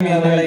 Hey,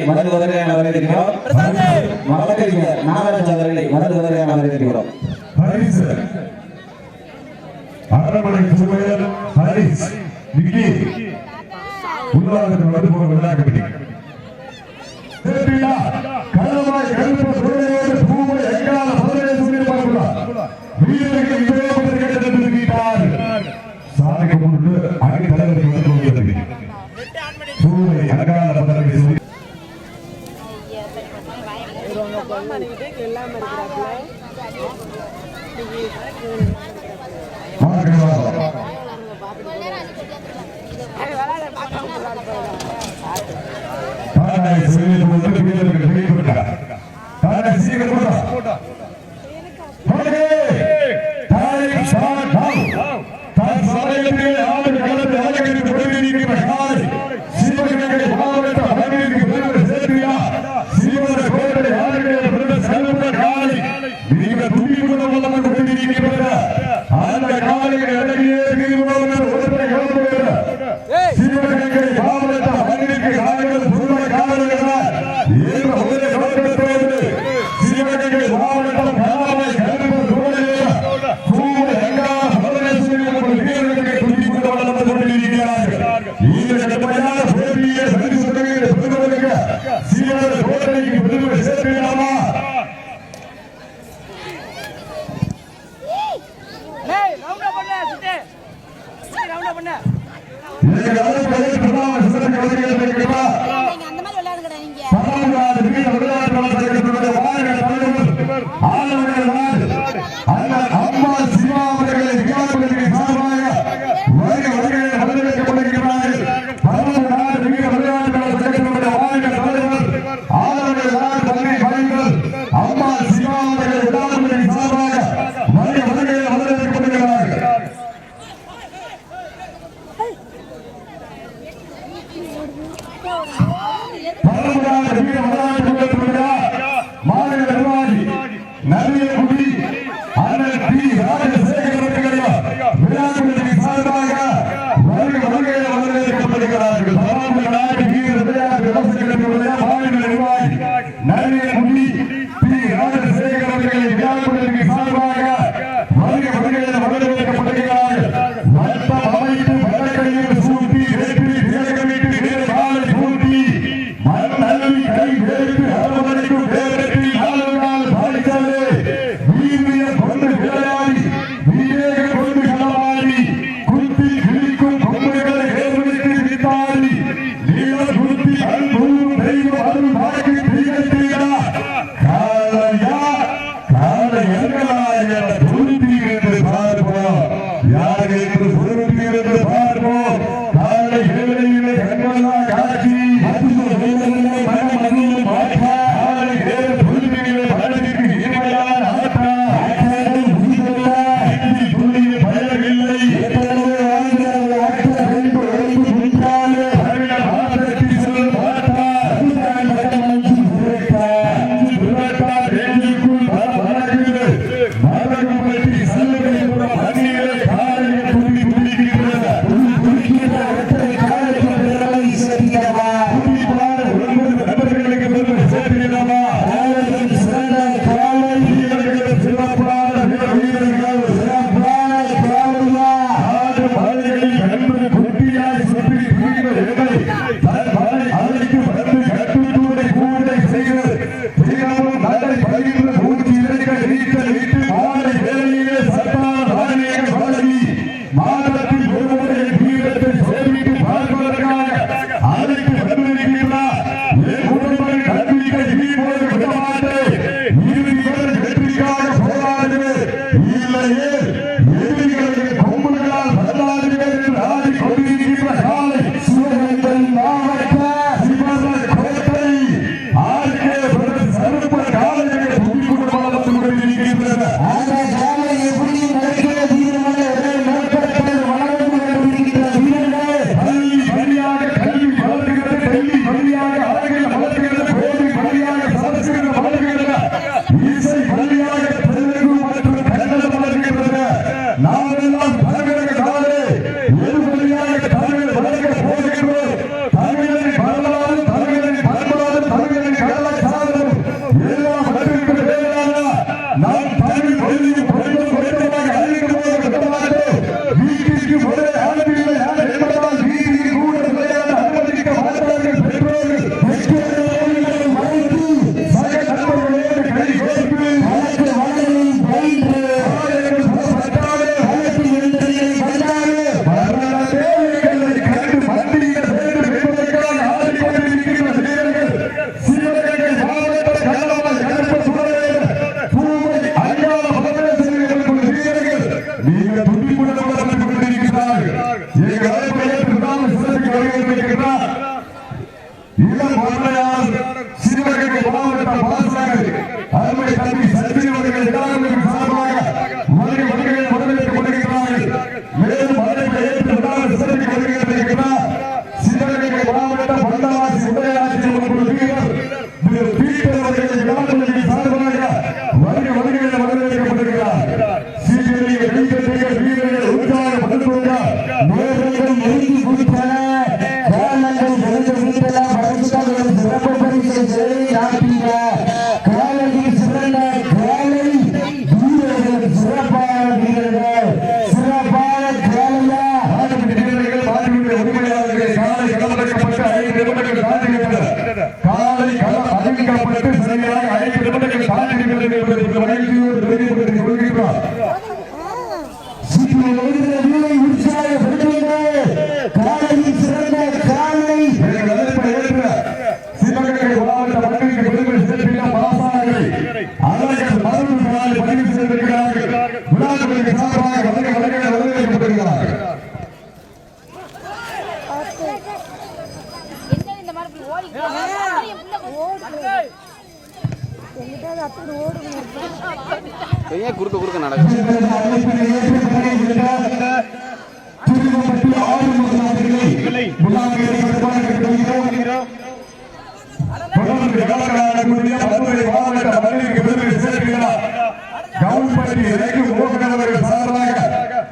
குறுக்க குறுக்க நடக்கும்.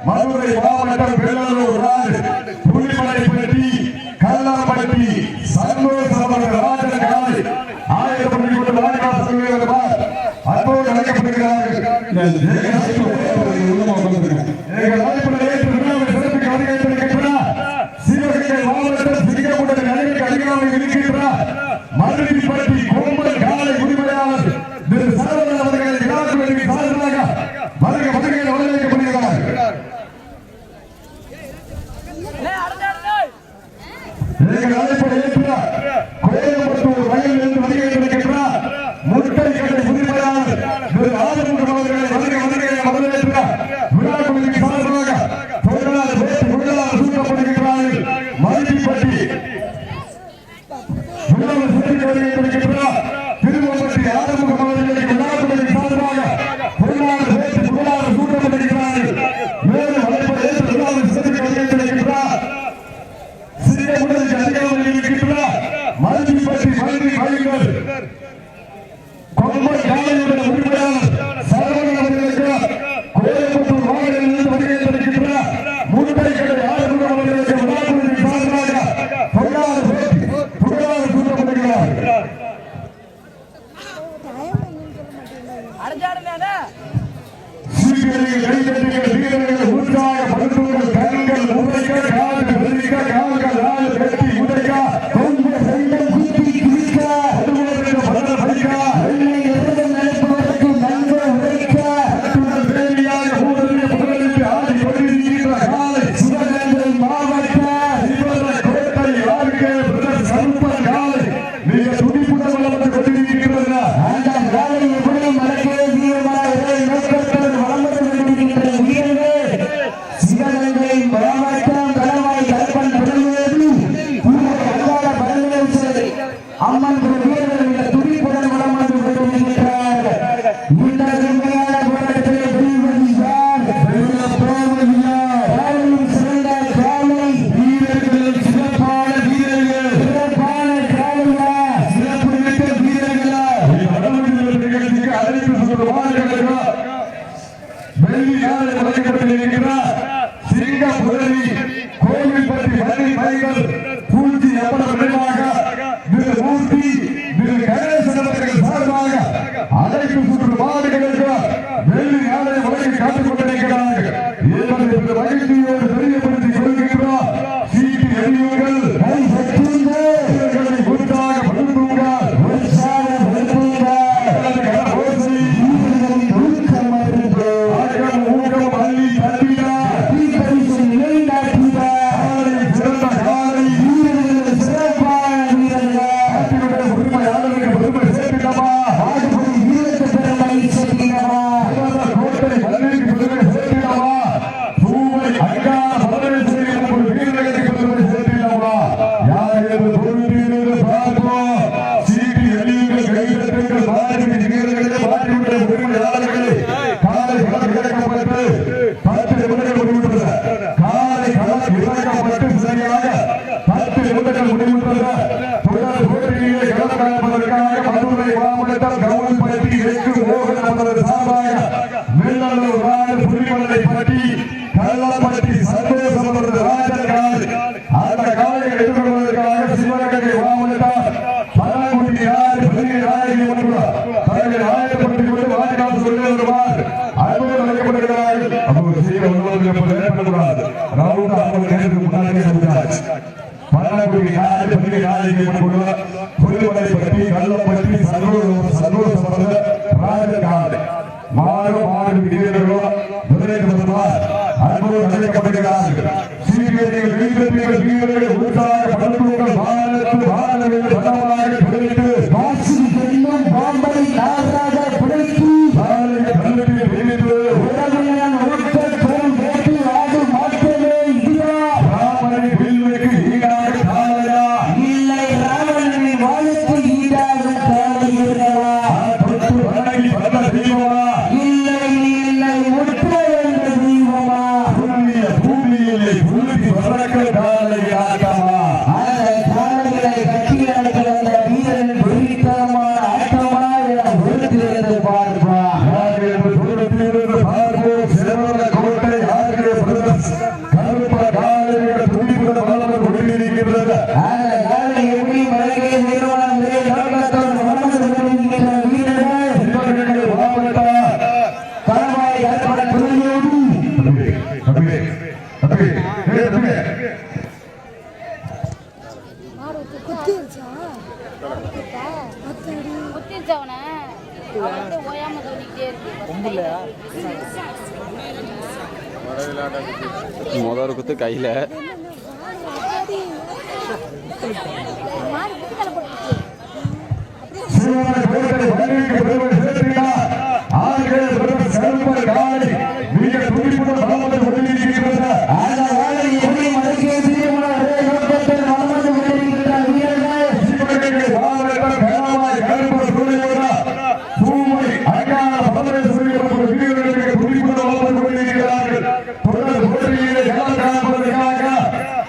மதுரை மாவட்டம் வெள்ளலூர் புலிமலைப்பட்டி கல்லாப்பட்டி சந்தோஷம் ராஜன் காலை 1000 அன்போடு அழைக்கப்படுகிறார்கள். சிவகங்கை மாவட்டம் சிங்கமுடன் நகருக்கு அருகாமையில் இருக்கின்றார் மதுரைப்பட்டி கொம்பன் காலை உரிமையாளர் திரு சரவணன் அவர்களை விழாக்குழுவின் சார்பாக வருக வருகையில் வரவேற்கப்படுகிறார். கோயம்புத்தூர் ரயிலிருந்து வருகை இருக்கின்றார் முட்டை கடை உரிமையாளர் திரு ஆறுமுகம் அவர்களை வருகை வருகையை வரவேற்கிறார். விழாக்குழுவின் சார்பாக தொழிலாளர் சூட்டப்படுகிறார்கள். மதுரைப்பட்டி விழாவில் சேர்ந்து வருகை இருக்கின்றார் திருமப்பட்டி ஆறுமுகம் அவர்களை விழாக்குழுவின் சார்பாக தொழிலாளர் சூட்டப்படுகிறார்கள். மேலும் அழைப்பதை விழாவில் சேர்ந்து வருகை இருக்கின்றார் சிங்கமுடன் அருகாமையில் இருக்கின்றார் மதுரைப்பட்டி மதுரை கலைஞர் கொம்பன் காலையுடன் உரிமையாளர் சரவணன் அவர்களுக்கு கோயம்புத்தூர் மாவட்டத்திலிருந்து வருகை தருகின்றார் முட்டை கடை ஆறுமுகம் அவர்களுக்கு விழாக்குழுவின் சார்பாக தொழிலாளர் சூட்டப்படுகிறார். சீக்கிரங்கள் கைதட்டுங்கள் வீரர்கள் உற்சாகப்படுத்துங்கள் கண்கள் உரைக்க காது வெறிக்க கால்கள் நாள் வெட்டி உடைக்க கொஞ்ச சைலம் குத்தி குளிக்க அதுவரை பலர் படிக்க வெள்ளை எருதம் நினைப்பவருக்கு நன்மை உரைக்க அத்துடன் வேலியாக ஊடலிய புகழுக்கு ஆடி கொண்டிருக்கின்ற காலை சிவகங்கை மாவட்ட சிவர கோட்டை வாழ்க்கை பிரதர் சருப்பன் காலை மிக துடிப்புடன் வளர்ந்து கொண்டிருக்கிறது. அந்த காலை எப்படி மறக்கவே வீரமாக நோக்கத்தோடு வளர்ந்து கொண்டிருக்கின்ற வீரர்களே சிவகங்கை மாவட்டம் கணவாய் கல்பன் பிறந்தது அங்காள பரமேஸ்வரி அம்மன் வீரர்கள் இந்த துடிப்புடன் வளம் வந்து கொண்டிருக்கிறார்கள். இந்த உண்மையான போராட்டத்திலே வெல்வது யார்? காலையும் சிறந்த காலை வீரர்கள் சிறப்பான வீரர்கள் சிறப்பான காலையா சிறப்பு மிக்க வீரர்களா நிகழ்ச்சிக்கு அழைப்பு சொல்லுவார்கள். வெள்ளி நாளை வழங்கப்பட்டிருக்கிறார் சிங்கப்புரளி கோவில்பட்டி மதுரை மைகள் பூஞ்சி எவ்வளவு விரைவாக திரு மூர்த்தி திரு கணேசன் அவர்கள் சார்பாக அழைப்பு சுற்று மாடுகளுக்கு வெள்ளி நாளை வழங்கி காத்துக் கொண்டிருக்கிறார்கள். இவர்கள் மகிழ்ச்சியோடு தெரியப்படுத்திக் கொள்கின்றார். சீட்டு எரியுங்கள் உற்சாக படுத்துங்கள் உற்சாகப்படுத்துங்கள் உரிமையாளர்கள் காண்பதற்காக மதுரை மாவட்டம் கவுல்பட்டி எக்கு மோகன் அவரது சார்பாக வெள்ளலூர் நாடு புலிமலைப்பட்டி கள்ளப்பட்டி சந்தோஷம் அவரது ராஜன் அந்த காலையை எதிர்கொள்வதற்காக சிவகங்கை மாவட்டம் பல்லாங்குடி யார் நாயகி தங்களை ஆயப்படுத்திக் கொண்டு வாய்க்கால் சொல்லி வருவார் அன்போடு அழைக்கப்படுகிறார்கள். அப்போது செய்ய ஏற்படக்கூடாது. ரவுண்ட் அவங்க நேரத்துக்கு முன்னாடியே சொல்கிறார். பல்லாங்குடி யார் நாயகி புலிமலைப்பட்டி கள்ளப்பட்டி சந்தோஷம் அவரது ராஜன் மாறு வீரர்களோ முதலீடுவார் அன்போடு அழைக்கப்படுகிறார்கள். சீரியர்கள் வீரர்கள் உற்சாக பண்புகள் வாழவில் பலமாக பிடித்து காட்சி பெண்ணும் பாம்பரை நாராக பிடித்து கல்வியை பிடித்து உறவினன் ஒழுக்கத்தோடு கேட்டு ஆடு மாற்றமே இதுவா ராமனை வில்லுக்கு ஈடாக காலையா இல்லை ராமனை வாழுக்கு ஈடாக காலையா தொட்டு வணங்கி பல தெய்வமா இல்லை இல்லை ஒற்ற என்ற தெய்வமா புண்ணிய பூமியிலே புழுதி வரக்க காலையாட்டமா அந்த காலைகளை கட்டி நடக்கிற அந்த வீரன் வெறித்தனமான ஆட்டமா என பொறுத்திருந்து பார்ப்பா பொறுத்திருந்து பார்ப்போம். சிறந்த கோட்டை ஆகிய கருப்ப காலையோட துடிப்புடன் வளர்ந்து கொண்டிருக்கிறது. அந்த காலை எப்படி மலையை நிறுவனம் நோக்கத்தோடு வளர்ந்து கொண்டிருக்கிற வீரர்கள் சிவகங்கை மாவட்டம் தலைவாய் ஏற்பட துணையோடு முதல் குத்து கையில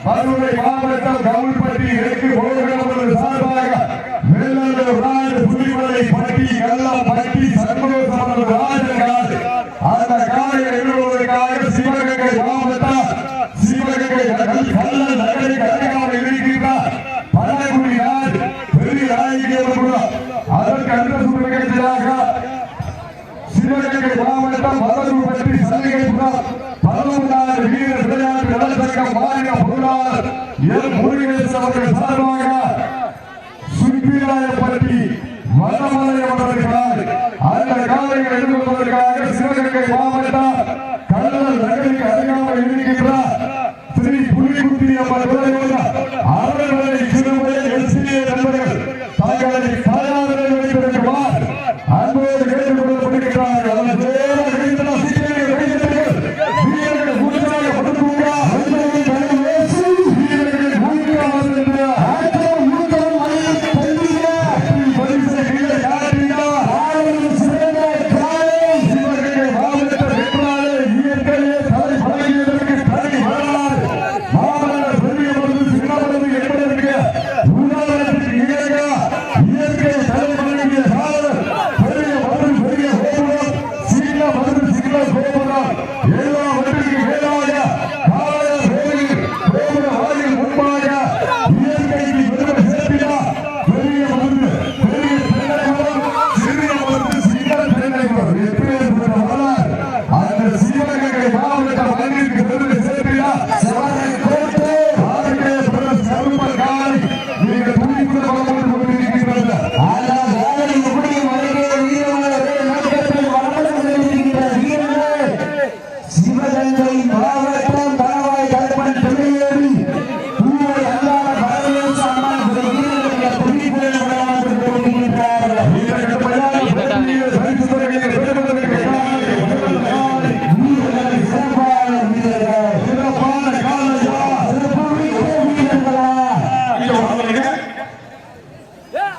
மதுரை மாவட்டம் கவுல்பட்டி இறக்கி ஓடுகிறவர்கள் சார்பாக வெள்ளலூர் நாடு புலிமலைப்பட்டி கள்ளப்பட்டி சண்முகசாமி ராஜகாடு அந்த காலையை எதிர்கொள்வதற்காக சிவகங்கை மாவட்டம் சிவகங்கை கள்ள நகரை கரையாமல் இருக்கிறார் பழங்குடி நாடு பெரிய நாயகியம் அதற்கு அந்த சுற்றுகட்சியாக சிவகங்கை மாவட்டம் மலர்பட்டி சல்லிகைபுரம் 16 வீரர் விளையாட்டு நலச்சங்கம் மாநில பொருளாளர் எல் முருகேசன் அவர்கள் சார்பாக சுப்பிராயப்பட்டி வனமலை அவர்கள் அந்த காலையை எதிர்கொள்வதற்காக சிவகங்கை மாவட்டம் கள்ளல் நகருக்கு அருகாமல் இருக்கின்றார் ஸ்ரீ புலிகுத்தி அம்மன் அவர்களை சிறுமையை எஸ்சிஏ நண்பர்கள் தங்களை தயாரில் வைத்திருக்கிறார் அன்போடு கேட்டுக் கொள்ளப்படுகிறார்கள்.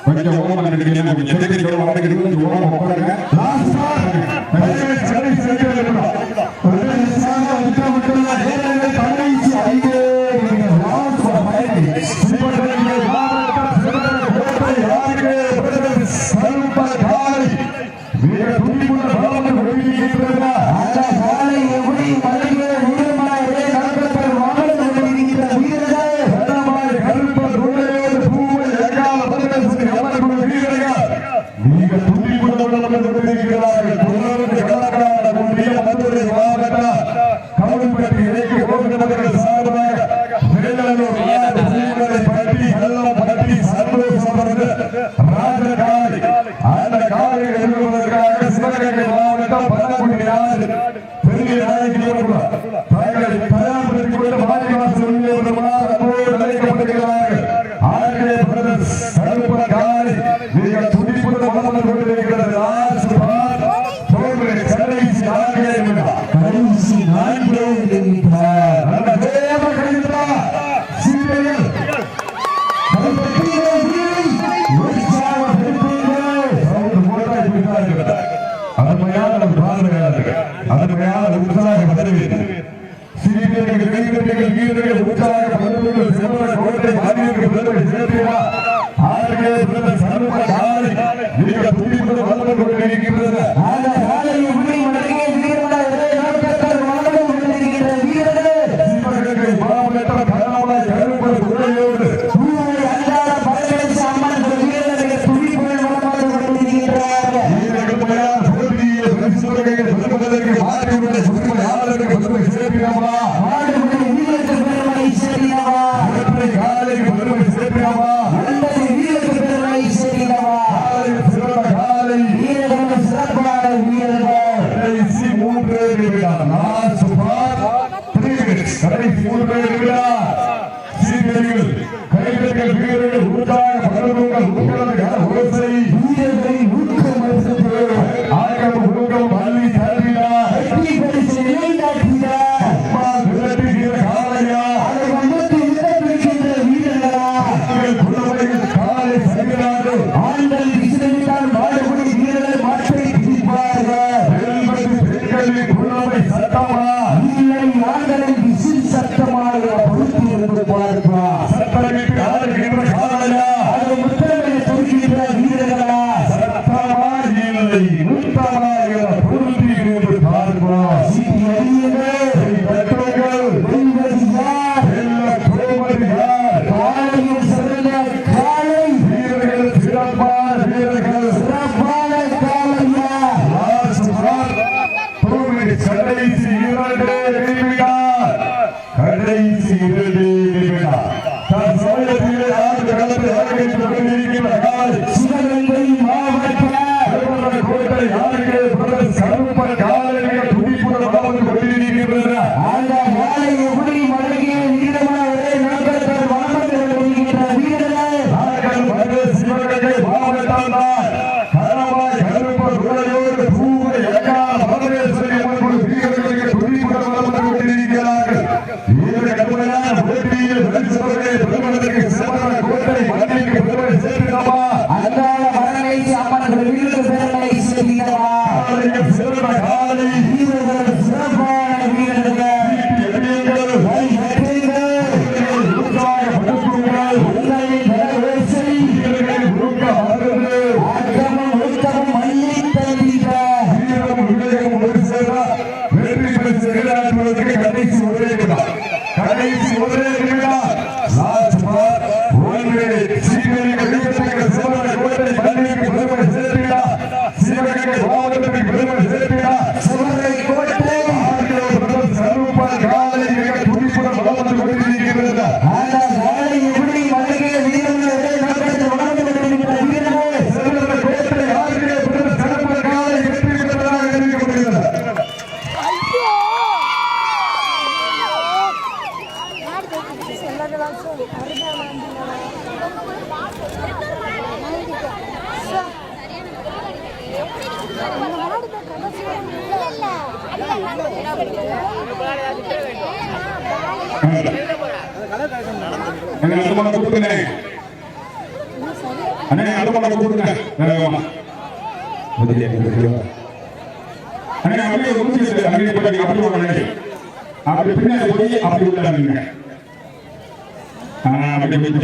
கொஞ்சம் ஓரம் நினைக்கிறீங்க கொஞ்சம் செடிக்கு வளர்க்கிறது ஓரம் உட்காருங்க ராஜகாலை அந்த காலையை எதிர்கொள்வதற்காக சிவகங்கை மாவட்டம் பல்லக்குடியார் பெரிய நாயகி தங்களை தயார்படுத்திக் கொண்டு மாநிலவாசல் உள்ளே வருமாறு அன்போடு அழைக்கப்படுகிறார்கள். ஆர்கே பிரதர்ஸ் கருப்ப காலை மிக துடிப்புடன் வளர்ந்து கொண்டிருக்கிறது. கடைசி 4 நிமிடம் கடைசி 4 நிமிடம் அந்த தேவ கழிந்தா சீரியல்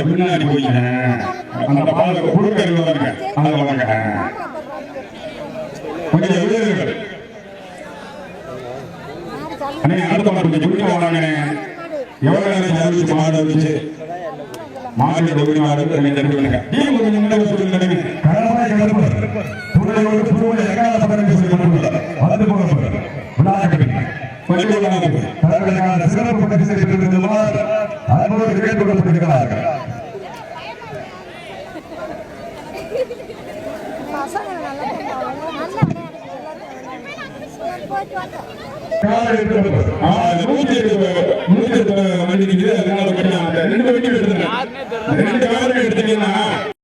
பின்னாடி போய் அந்த பாலுக்கு கொடுக்கறது கொஞ்சம் விழுதுகள் அடுத்த கொஞ்சம் குடிக்க போனாங்க. எவ்வளவு நேரம் அறிவிச்சு மாடு அறிவிச்சு மாநில உரிமையாளர் தெரிவிக்க சிறப்பு பரிசை பெற்றிருந்தார் அன்போடு கேட்டுக்கொள்ளப்படுகிறார்கள். பசங்க நல்லா நல்லா போயிட்டு வந்தோம். காலை எடுத்து 108 வண்டி நிக்குது. அதனால 2 வண்டி எடுத்துருங்க. 2 காரை எடுத்தீங்கன்னா